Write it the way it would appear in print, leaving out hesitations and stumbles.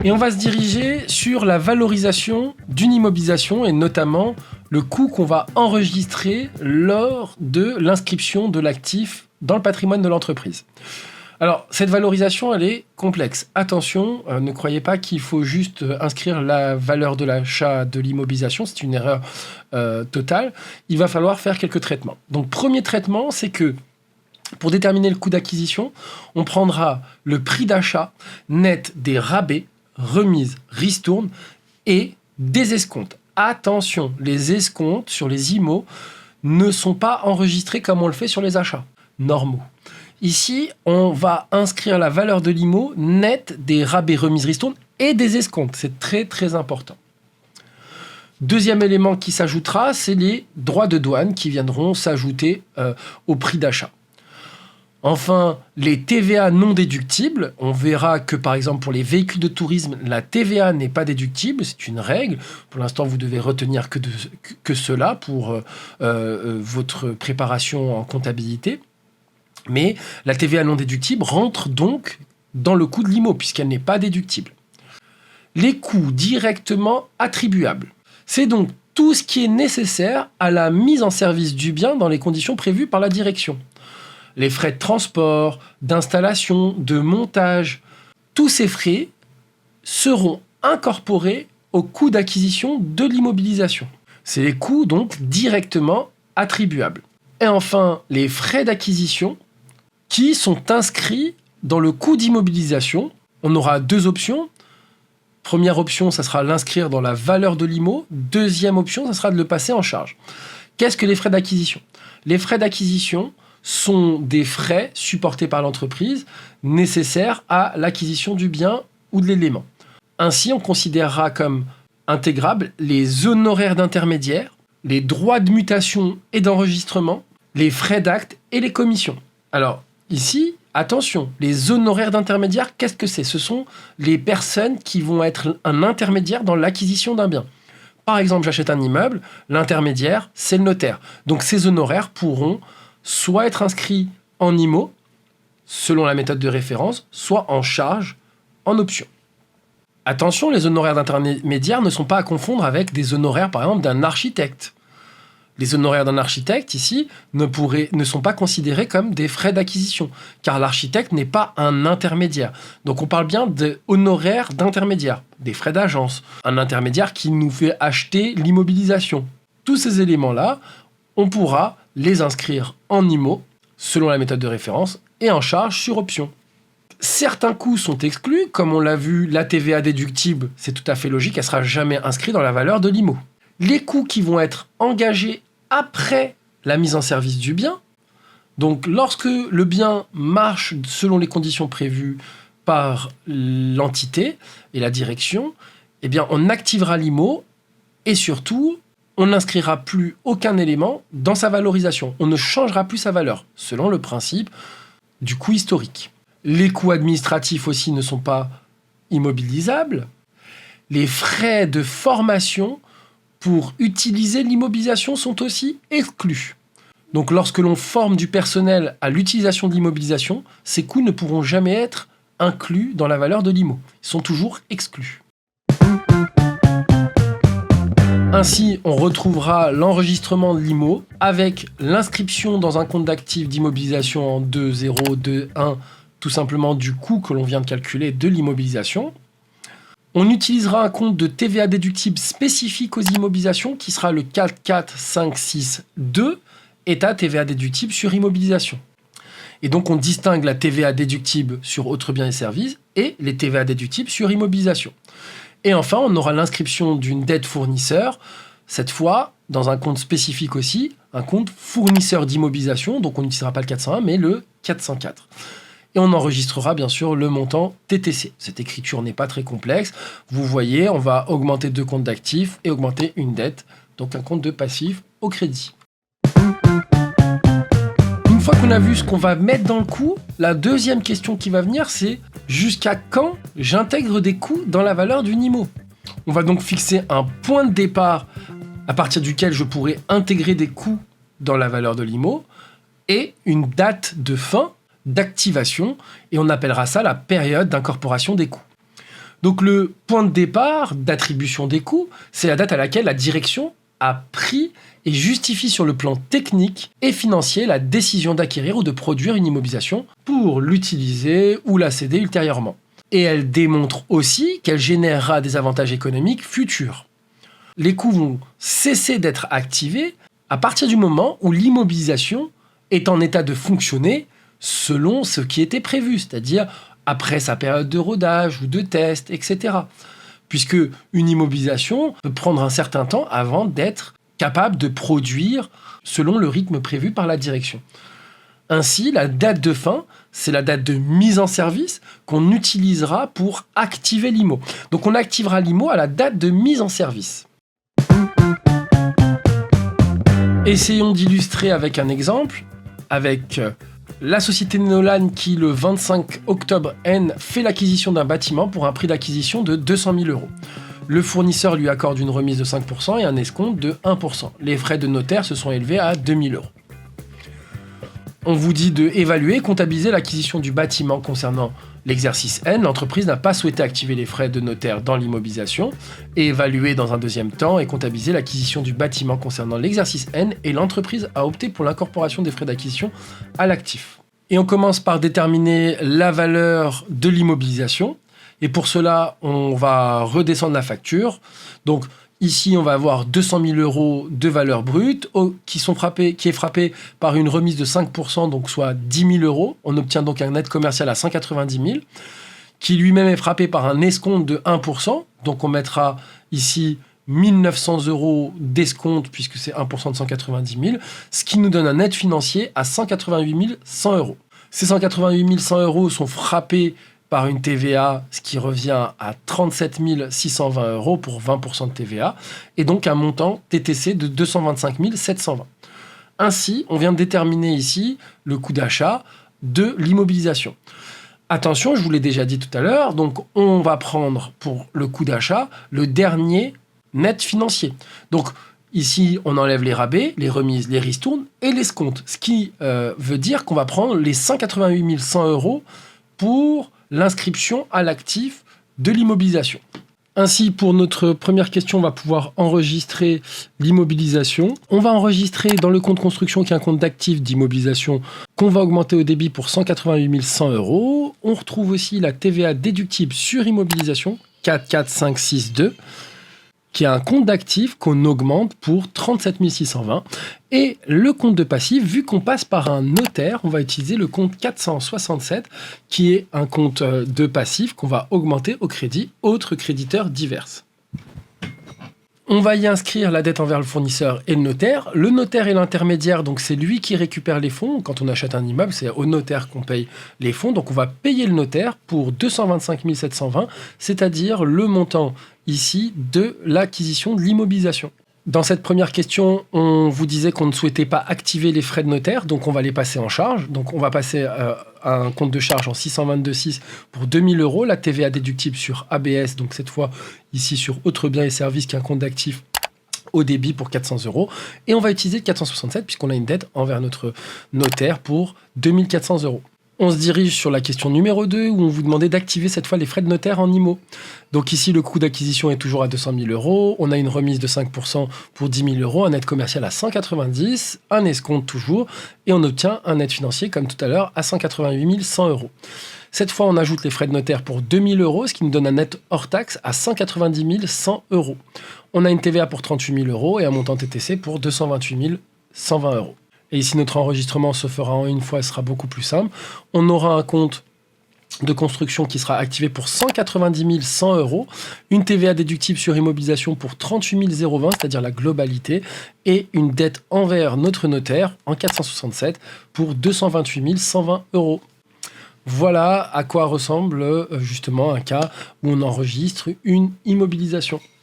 Et on va se diriger sur la valorisation d'une immobilisation et notamment le coût qu'on va enregistrer lors de l'inscription de l'actif dans le patrimoine de l'entreprise. Alors, cette valorisation, elle est complexe. Attention, ne croyez pas qu'il faut juste inscrire la valeur de l'achat de l'immobilisation. C'est une erreur totale. Il va falloir faire quelques traitements. Donc, premier traitement, c'est que pour déterminer le coût d'acquisition, on prendra le prix d'achat net des rabais, remises, ristournes et des escomptes. Attention, les escomptes sur les IMO ne sont pas enregistrés comme on le fait sur les achats normaux. Ici, on va inscrire la valeur de l'IMO nette des rabais, remises, ristournes et des escomptes. C'est très, très important. Deuxième élément qui s'ajoutera, c'est les droits de douane qui viendront s'ajouter au prix d'achat. Enfin, les TVA non déductibles. On verra que, par exemple, pour les véhicules de tourisme, la TVA n'est pas déductible. C'est une règle. Pour l'instant, vous devez retenir que cela pour votre préparation en comptabilité. Mais la TVA non déductible rentre donc dans le coût de l'IMO, puisqu'elle n'est pas déductible. Les coûts directement attribuables. C'est donc tout ce qui est nécessaire à la mise en service du bien dans les conditions prévues par la direction. Les frais de transport, d'installation, de montage, tous ces frais seront incorporés au coût d'acquisition de l'immobilisation. C'est les coûts donc directement attribuables. Et enfin, les frais d'acquisition qui sont inscrits dans le coût d'immobilisation. On aura deux options. Première option, ça sera l'inscrire dans la valeur de l'IMO. Deuxième option, ça sera de le passer en charge. Qu'est-ce que les frais d'acquisition ? Les frais d'acquisition sont des frais supportés par l'entreprise nécessaires à l'acquisition du bien ou de l'élément. Ainsi, on considérera comme intégrables les honoraires d'intermédiaire, les droits de mutation et d'enregistrement, les frais d'acte et les commissions. Alors, ici, attention, les honoraires d'intermédiaire, qu'est-ce que c'est ? Ce sont les personnes qui vont être un intermédiaire dans l'acquisition d'un bien. Par exemple, j'achète un immeuble, l'intermédiaire, c'est le notaire. Donc, ces honoraires pourront soit être inscrits en IMO, selon la méthode de référence, soit en charge, en option. Attention, les honoraires d'intermédiaire ne sont pas à confondre avec des honoraires, par exemple, d'un architecte. Les honoraires d'un architecte, ici, ne sont pas considérés comme des frais d'acquisition, car l'architecte n'est pas un intermédiaire. Donc on parle bien d'honoraires d'intermédiaire, des frais d'agence, un intermédiaire qui nous fait acheter l'immobilisation. Tous ces éléments-là, on pourra les inscrire en IMO, selon la méthode de référence, et en charge sur option. Certains coûts sont exclus, comme on l'a vu, la TVA déductible, c'est tout à fait logique, elle ne sera jamais inscrite dans la valeur de l'IMO. Les coûts qui vont être engagés après la mise en service du bien, donc lorsque le bien marche selon les conditions prévues par l'entité et la direction, eh bien on activera l'IMO et surtout, on n'inscrira plus aucun élément dans sa valorisation. On ne changera plus sa valeur, selon le principe du coût historique. Les coûts administratifs aussi ne sont pas immobilisables. Les frais de formation pour utiliser l'immobilisation sont aussi exclus. Donc lorsque l'on forme du personnel à l'utilisation de l'immobilisation, ces coûts ne pourront jamais être inclus dans la valeur de l'IMO. Ils sont toujours exclus. Ainsi, on retrouvera l'enregistrement de l'IMO avec l'inscription dans un compte d'actifs d'immobilisation en 2.0, 2.1, tout simplement du coût que l'on vient de calculer de l'immobilisation. On utilisera un compte de TVA déductible spécifique aux immobilisations qui sera le 44562, état TVA déductible sur immobilisation. Et donc on distingue la TVA déductible sur autres biens et services et les TVA déductibles sur immobilisation. Et enfin, on aura l'inscription d'une dette fournisseur, cette fois dans un compte spécifique aussi, un compte fournisseur d'immobilisation, donc on n'utilisera pas le 401 mais le 404. Et on enregistrera bien sûr le montant TTC. Cette écriture n'est pas très complexe. Vous voyez, on va augmenter deux comptes d'actifs et augmenter une dette, donc un compte de passif au crédit. Une fois qu'on a vu ce qu'on va mettre dans le coût, la deuxième question qui va venir, c'est jusqu'à quand j'intègre des coûts dans la valeur d'une IMO ? On va donc fixer un point de départ à partir duquel je pourrai intégrer des coûts dans la valeur de l'IMO et une date de fin d'activation et on appellera ça la période d'incorporation des coûts. Donc le point de départ d'attribution des coûts, c'est la date à laquelle la direction a pris et justifie sur le plan technique et financier la décision d'acquérir ou de produire une immobilisation pour l'utiliser ou la céder ultérieurement. Et elle démontre aussi qu'elle générera des avantages économiques futurs. Les coûts vont cesser d'être activés à partir du moment où l'immobilisation est en état de fonctionner selon ce qui était prévu, c'est-à-dire après sa période de rodage ou de test, etc. Puisque une immobilisation peut prendre un certain temps avant d'être capable de produire selon le rythme prévu par la direction. Ainsi, la date de fin, c'est la date de mise en service qu'on utilisera pour activer l'IMO. Donc on activera l'IMO à la date de mise en service. Essayons d'illustrer avec un exemple, avec la société Nolan qui, le 25 octobre N, fait l'acquisition d'un bâtiment pour un prix d'acquisition de 200 000 €. Le fournisseur lui accorde une remise de 5% et un escompte de 1%. Les frais de notaire se sont élevés à 2 000 €. On vous dit d'évaluer et comptabiliser l'acquisition du bâtiment concernant l'exercice N. L'entreprise n'a pas souhaité activer les frais de notaire dans l'immobilisation et évaluer dans un deuxième temps et comptabiliser l'acquisition du bâtiment concernant l'exercice N et l'entreprise a opté pour l'incorporation des frais d'acquisition à l'actif. Et on commence par déterminer la valeur de l'immobilisation et pour cela, on va redescendre la facture. Donc, ici, on va avoir 200 000 € de valeur brute qui est frappée par une remise de 5%, donc soit 10 000 €. On obtient donc un net commercial à 190 000, qui lui-même est frappé par un escompte de 1%. Donc on mettra ici 1 900 € d'escompte, puisque c'est 1% de 190 000, ce qui nous donne un net financier à 188 100 €. Ces 188 100 € sont frappés par une TVA, ce qui revient à 37 620 € pour 20% de TVA, et donc un montant TTC de 225 720. Ainsi, on vient de déterminer ici le coût d'achat de l'immobilisation. Attention, je vous l'ai déjà dit tout à l'heure, donc on va prendre pour le coût d'achat le dernier net financier. Donc ici, on enlève les rabais, les remises, les ristournes et l'escompte, ce qui veut dire qu'on va prendre les 188 100 € pour l'inscription à l'actif de l'immobilisation. Ainsi, pour notre première question, on va pouvoir enregistrer l'immobilisation. On va enregistrer dans le compte construction, qui est un compte d'actifs d'immobilisation, qu'on va augmenter au débit pour 188 100 €. On retrouve aussi la TVA déductible sur immobilisation, 44562, qui est un compte d'actifs qu'on augmente pour 37 620. Et le compte de passif, vu qu'on passe par un notaire, on va utiliser le compte 467, qui est un compte de passif qu'on va augmenter au crédit autres créditeurs divers. On va y inscrire la dette envers le fournisseur et le notaire. Le notaire est l'intermédiaire, donc c'est lui qui récupère les fonds. Quand on achète un immeuble, c'est au notaire qu'on paye les fonds. Donc on va payer le notaire pour 225 720, c'est-à-dire le montant ici de l'acquisition de l'immobilisation. Dans cette première question, on vous disait qu'on ne souhaitait pas activer les frais de notaire, donc on va les passer en charge. Donc on va passer à un compte de charge en 622,6 pour 2 000 €, la TVA déductible sur ABS, donc cette fois ici sur autres biens et services, qui est un compte d'actifs au débit pour 400 €. Et on va utiliser le 467 puisqu'on a une dette envers notre notaire pour 2 400 €. On se dirige sur la question numéro 2 où on vous demandait d'activer cette fois les frais de notaire en IMO. Donc ici, le coût d'acquisition est toujours à 200 000 €. On a une remise de 5% pour 10 000 €, un net commercial à 190, un escompte toujours, et on obtient un net financier, comme tout à l'heure, à 188 100 €. Cette fois, on ajoute les frais de notaire pour 2 000 €, ce qui nous donne un net hors taxe à 190 100 €. On a une TVA pour 38 000 € et un montant TTC pour 228 120 €. Et ici, notre enregistrement se fera en une fois, ce sera beaucoup plus simple. On aura un compte de construction qui sera activé pour 190 100 €, une TVA déductible sur immobilisation pour 38 020, c'est-à-dire la globalité, et une dette envers notre notaire en 467 pour 228 120 €. Voilà à quoi ressemble justement un cas où on enregistre une immobilisation.